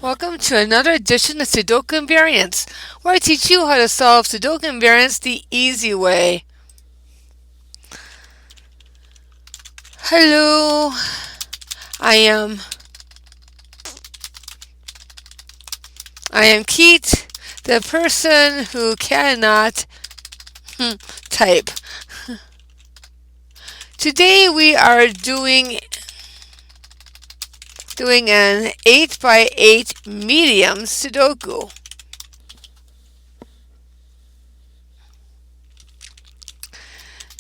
Welcome to another edition of Sudoku Invariants, where I teach you how to solve Sudoku invariants the easy way. Hello, I am I am Keith, the person who cannot type. Today we are doing an 8 by 8 medium Sudoku.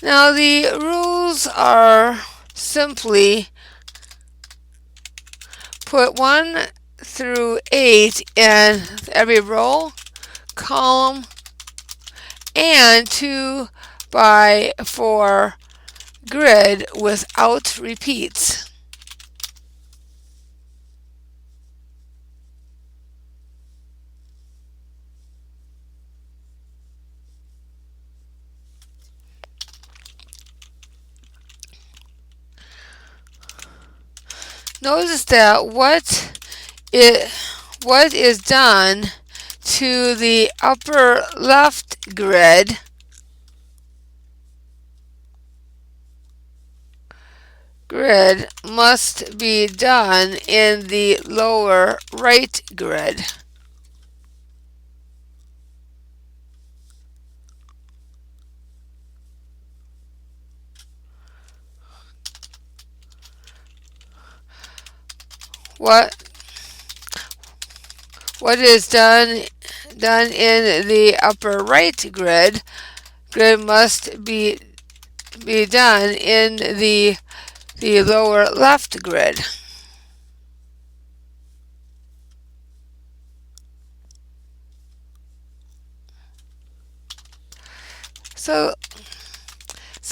Now the rules are simply put 1 through 8 in every row, column, and 2 by 4 grid without repeats. Notice that what is done to the upper left grid must be done in the lower right grid. What is done in the upper right grid must be done in the lower left grid. So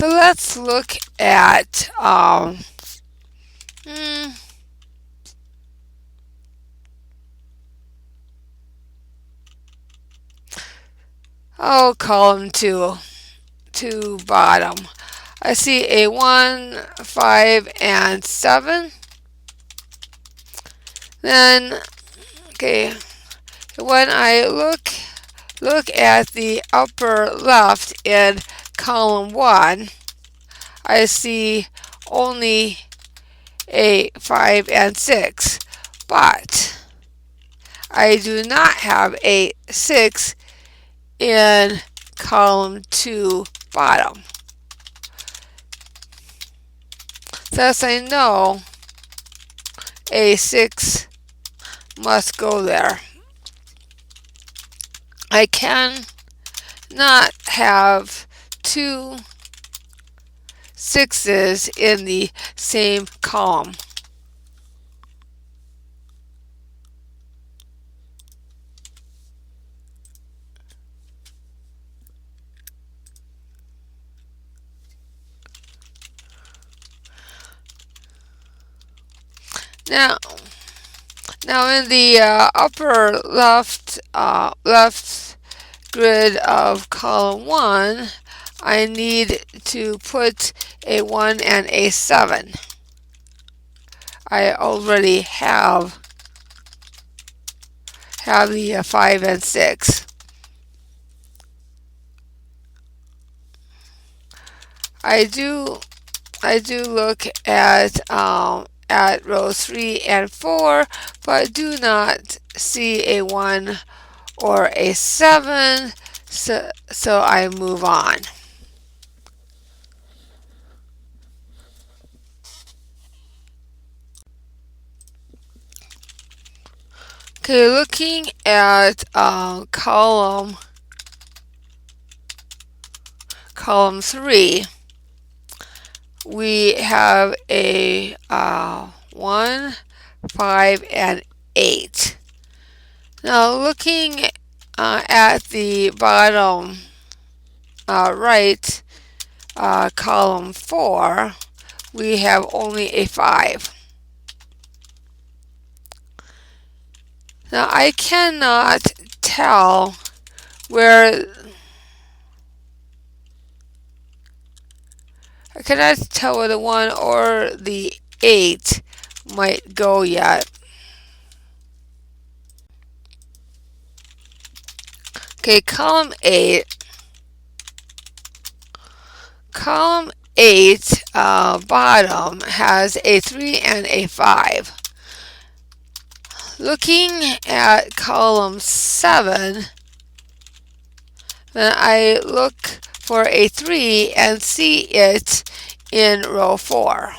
let's look at column 2 to bottom. I see a 1, 5, and 7. Then, okay, when I look at the upper left in column 1, I see only a 5 and 6, but I do not have a 6 in column 2 bottom. Thus I know a 6 must go there. I can not have 2 6s in the same column. Now in the upper left grid of column 1, I need to put a 1 and a 7. I already have the 5 and 6. I do look at rows 3 and 4, but do not see a 1 or a 7, so I move on. Okay, looking at column 3, we have a 1, 5, and 8. Now looking at the bottom right column 4, we have only a 5. Now I cannot tell where the 1 or the 8 might go yet. Okay, column 8 bottom has a 3 and a 5. Looking at column 7, then I look for a 3 and see it in row 4.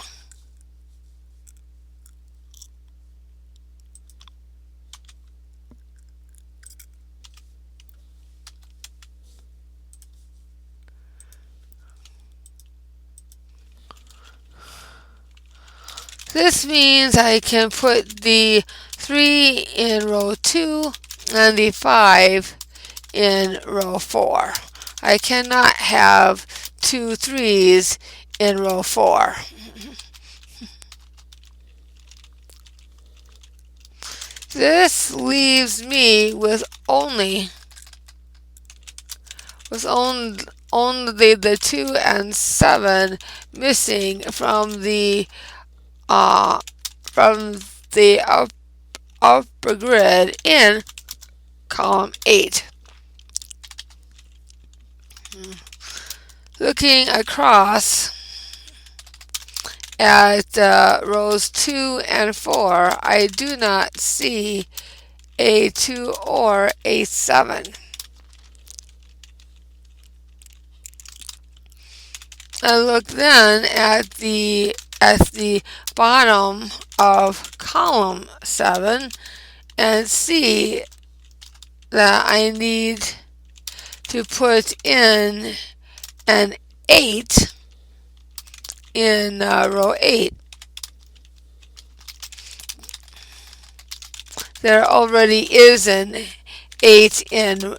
This means I can put the 3 in row 2 and the 5 in row 4. I cannot have 2 3s in row 4. This leaves me with only the 2 and 7 missing from the upper grid in column 8. Looking across at rows 2 and 4, I do not see a 2 or a 7. I look then at the bottom of column 7 and see that I need to put in an 8 in row 8. There already is an 8 in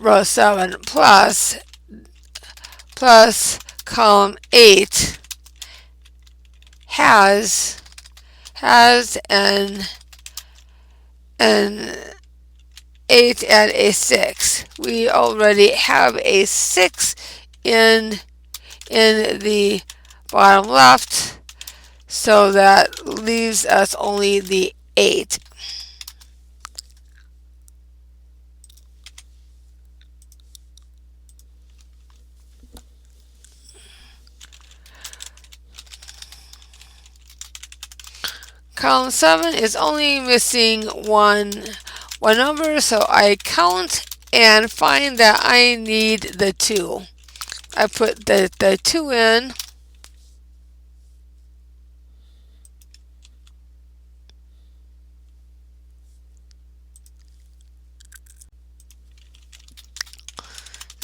row 7 plus column 8 has an 8 and a 6. We already have a 6 in the bottom left, so that leaves us only the 8. Column 7 is only missing one number, so I count and find that I need the 2. I put the 2 in.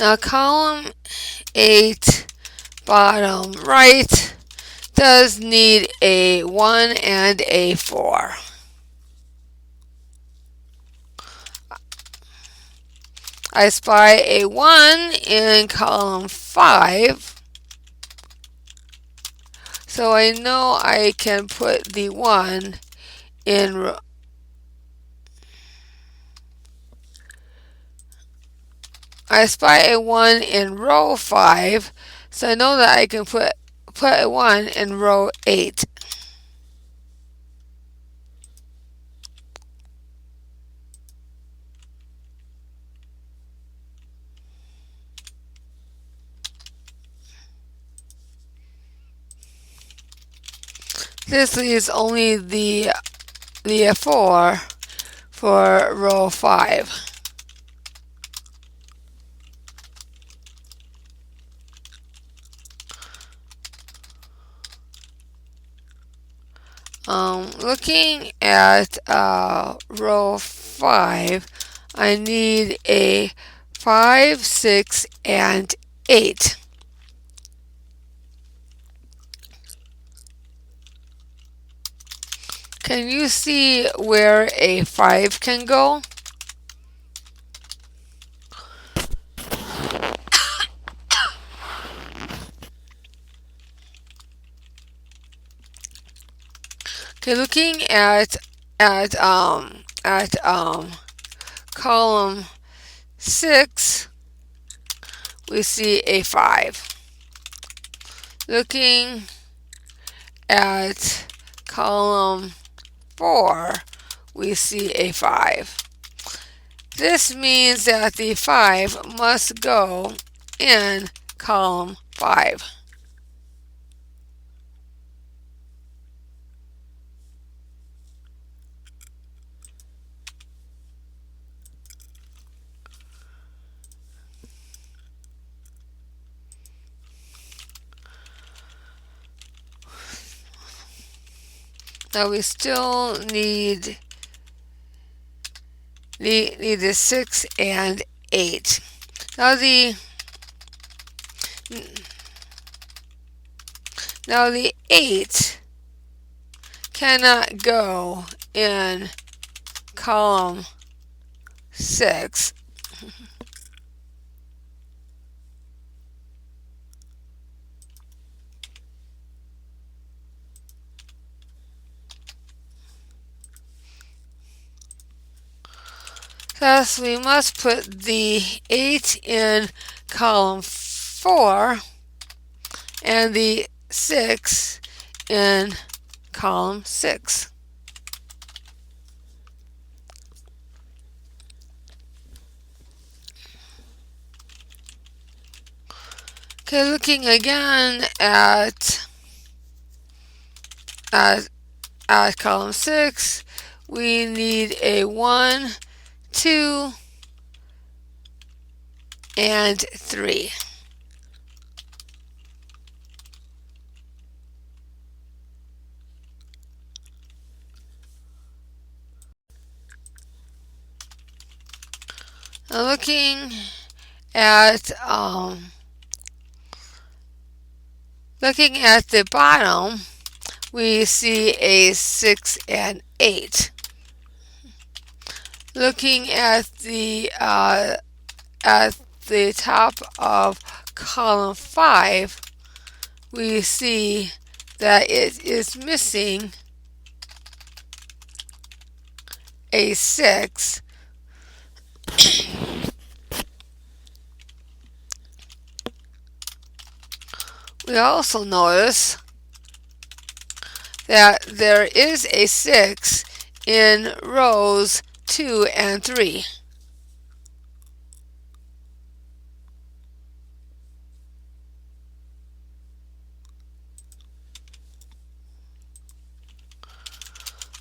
Now column 8 bottom right does need a 1 and a 4. I spy a 1 in column 5, so I know I can put the 1 in I spy a 1 in row 5, so I know that I can put a 1 in row 8. This leaves only the 4 for row 5. Looking at row 5, I need a 5, 6, and 8. Can you see where a 5 can go? Okay, looking at column 6, we see a 5. Looking at column 4, we see a 5. This means that the 5 must go in column 5. Now we still need the 6 and 8. Now the 8 cannot go in column 6. Thus, we must put the 8 in column 4 and the 6 in column 6. Okay, looking again at column 6, we need a 1, 2, and 3. Now looking at the bottom, we see a 6 and 8. Looking at the top of column 5, we see that it is missing a 6. We also notice that there is a 6 in rows 2 and 3.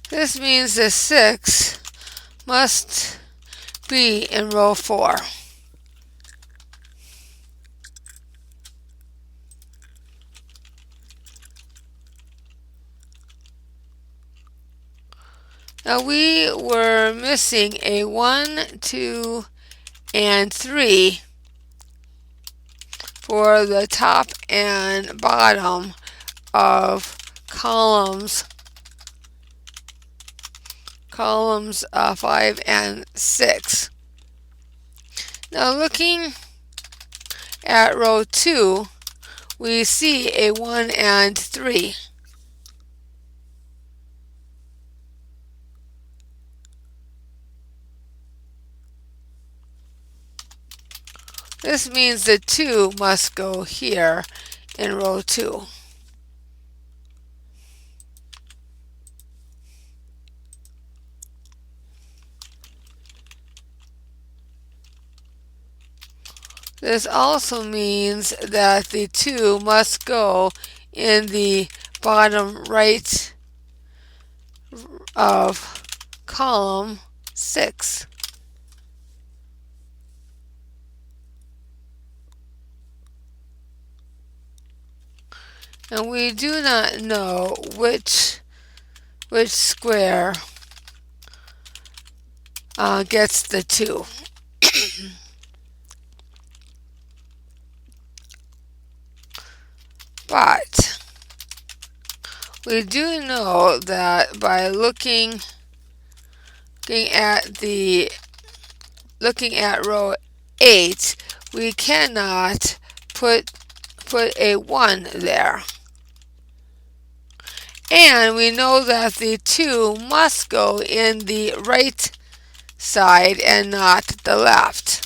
This means the 6 must be in row 4. Now we were missing a 1, 2, and 3 for the top and bottom of columns 5 and 6. Now looking at row 2, we see a 1 and 3. This means the 2 must go here in row 2. This also means that the 2 must go in the bottom right of column 6. And we do not know which square gets the 2. But we do know that by looking at row 8, we cannot put a 1 there. And we know that the 2 must go in the right side and not the left.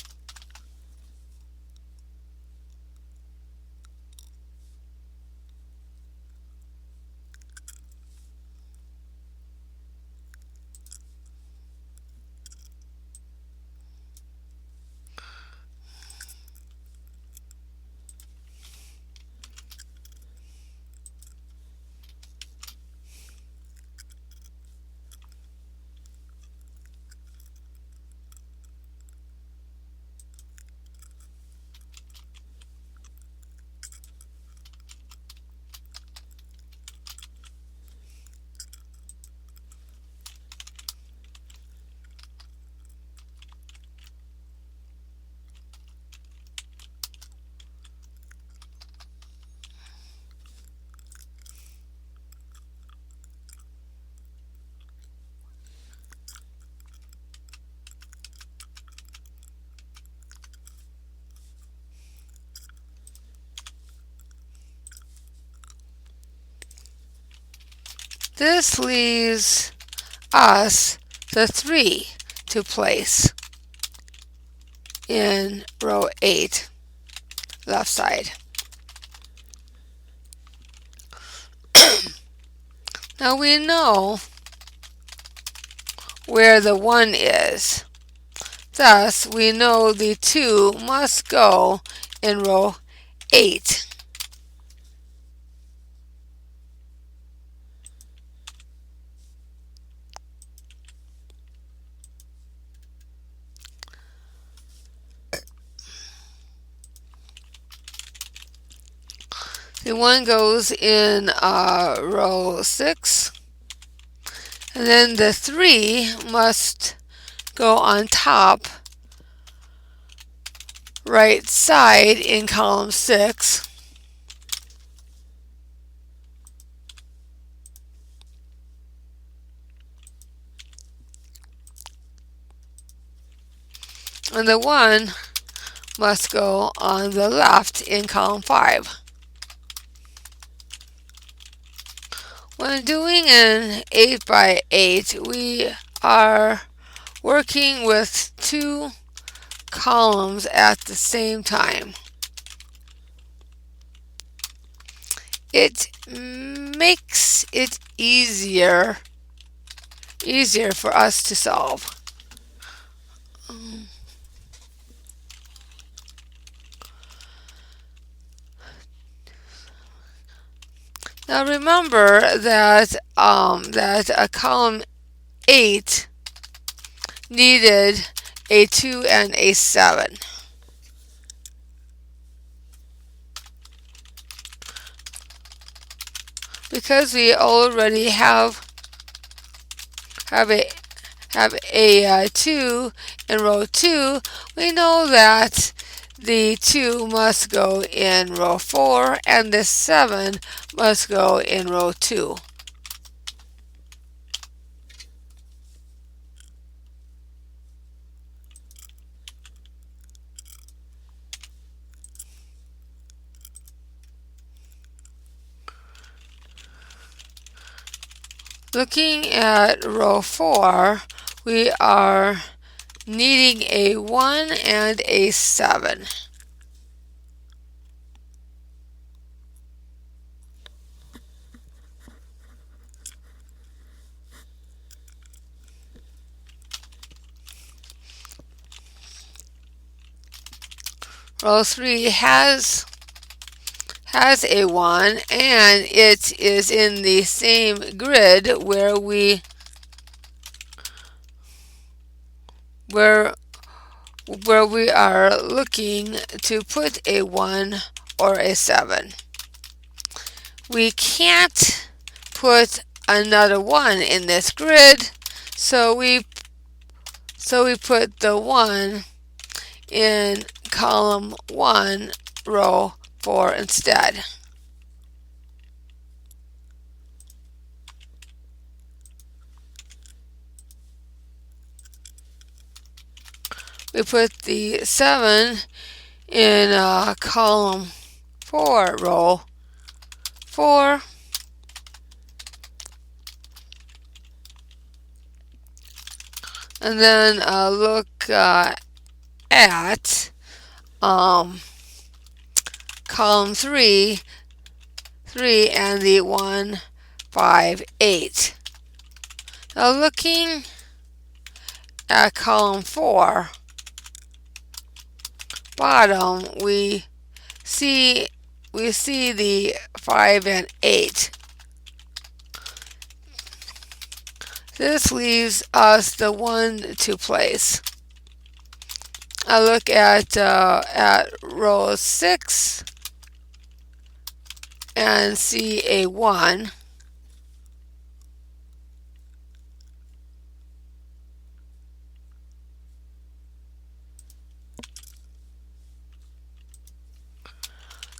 This leaves us the 3 to place in row 8, left side. Now we know where the 1 is. Thus, we know the 2 must go in row 8. The 1 goes in row 6. And then the 3 must go on top, right side in column 6. And the 1 must go on the left in column 5. When doing an 8 by 8, we are working with 2 columns at the same time. It makes it easier for us to solve. Now remember that a column 8 needed a 2 and a 7. Because we already have a 2 in row 2, we know that the 2 must go in row 4 and the 7 must go in row 2. Looking at row 4, we are needing a 1 and a 7. Row 3 has a 1, and it is in the same grid where we are looking to put a 1 or a 7. We can't put another 1 in this grid, so we put the 1 in column 1, row 4 instead. We put the 7 in column 4, row 4. And then look at column 3 and the 1, 5, 8. Now looking at column 4, bottom, we see the 5 and 8. This leaves us the 1 to place. I look at row 6 and see a 1.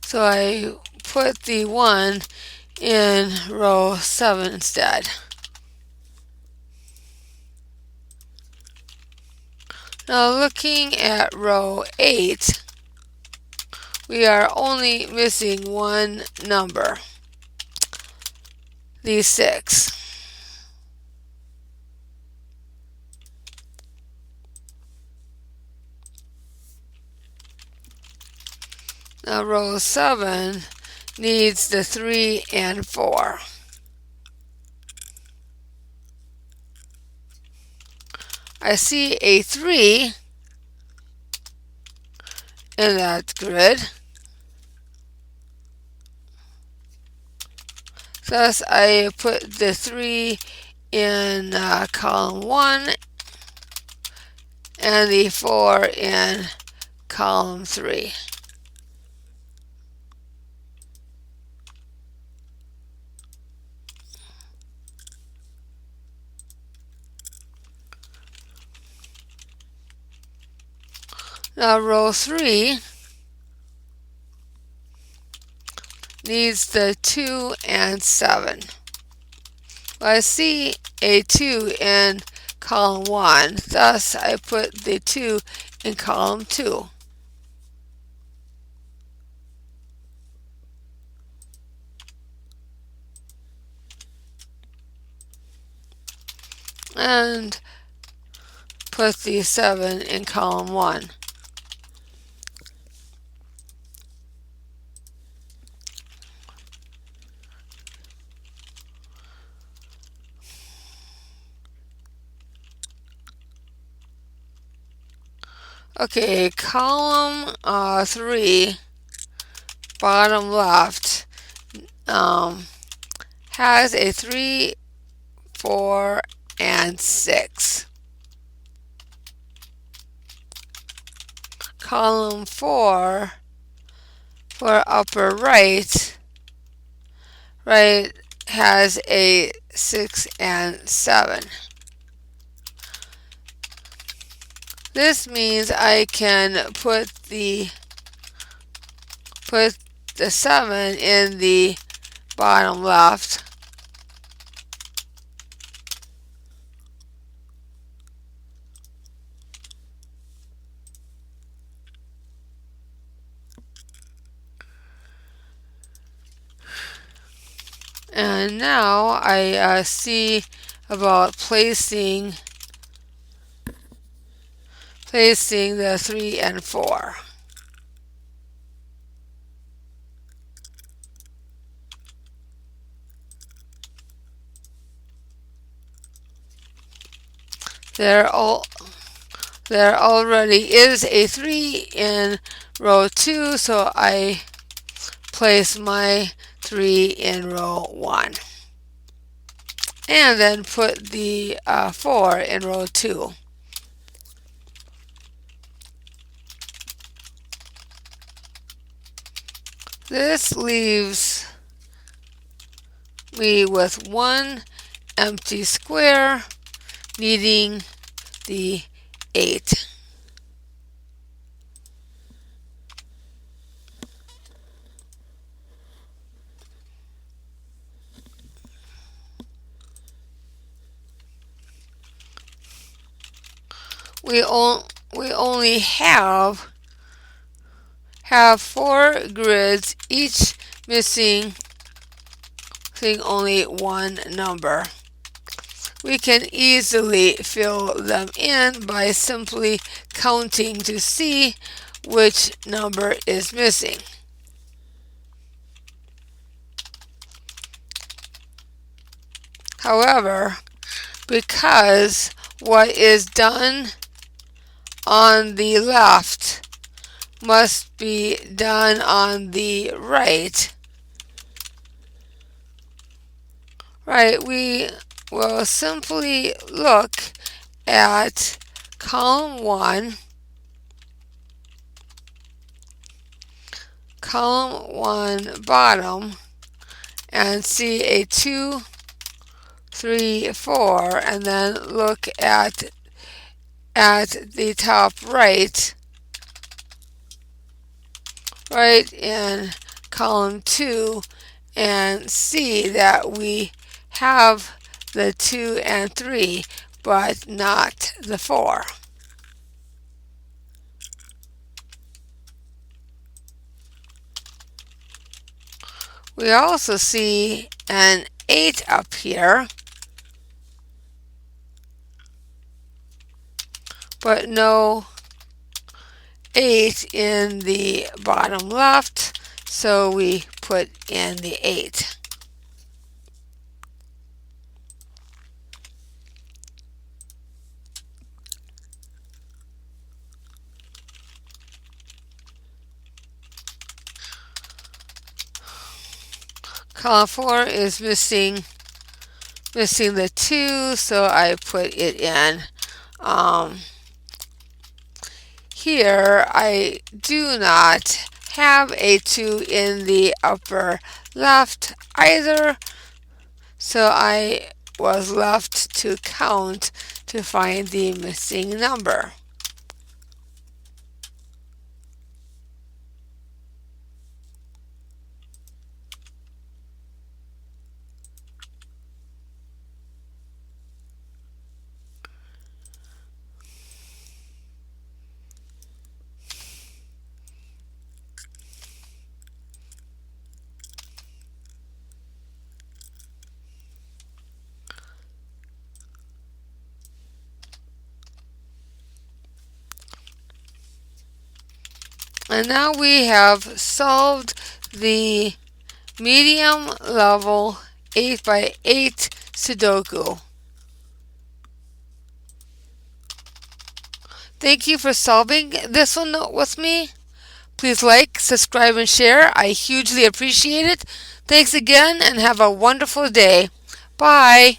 So I put the 1 in row 7 instead. Now looking at row 8, we are only missing one number, the 6. Now row 7 needs the 3 and 4. I see a 3 in that grid. Thus, I put the 3 in column 1 and the 4 in column 3. Now row 3 needs the 2 and 7. Well, I see a 2 in column 1, thus I put the 2 in column 2. And put the 7 in column 1. Okay, column 3, bottom left, has a 3, 4, and 6. Column 4, for upper right, has a 6 and 7. This means I can put the 7 in the bottom left. And now I see about placing the 3 and 4. There already is a 3 in row 2, so I place my 3 in row 1. And then put the 4 in row 2. This leaves me with one empty square needing the 8. We only have 4 grids, each missing only one number. We can easily fill them in by simply counting to see which number is missing. However, because what is done on the left must be done on the right, we will simply look at column 1, bottom, and see a 2, 3, 4, and then look at the top right in column 2, and see that we have the 2 and 3, but not the 4. We also see an 8 up here, but no 8 in the bottom left, so we put in the 8. Column 4 is missing the 2, so I put it in. Here I do not have a 2 in the upper left either, so I was left to count to find the missing number. And now we have solved the medium level 8x8 Sudoku. Thank you for solving this one with me. Please like, subscribe, and share. I hugely appreciate it. Thanks again and have a wonderful day. Bye.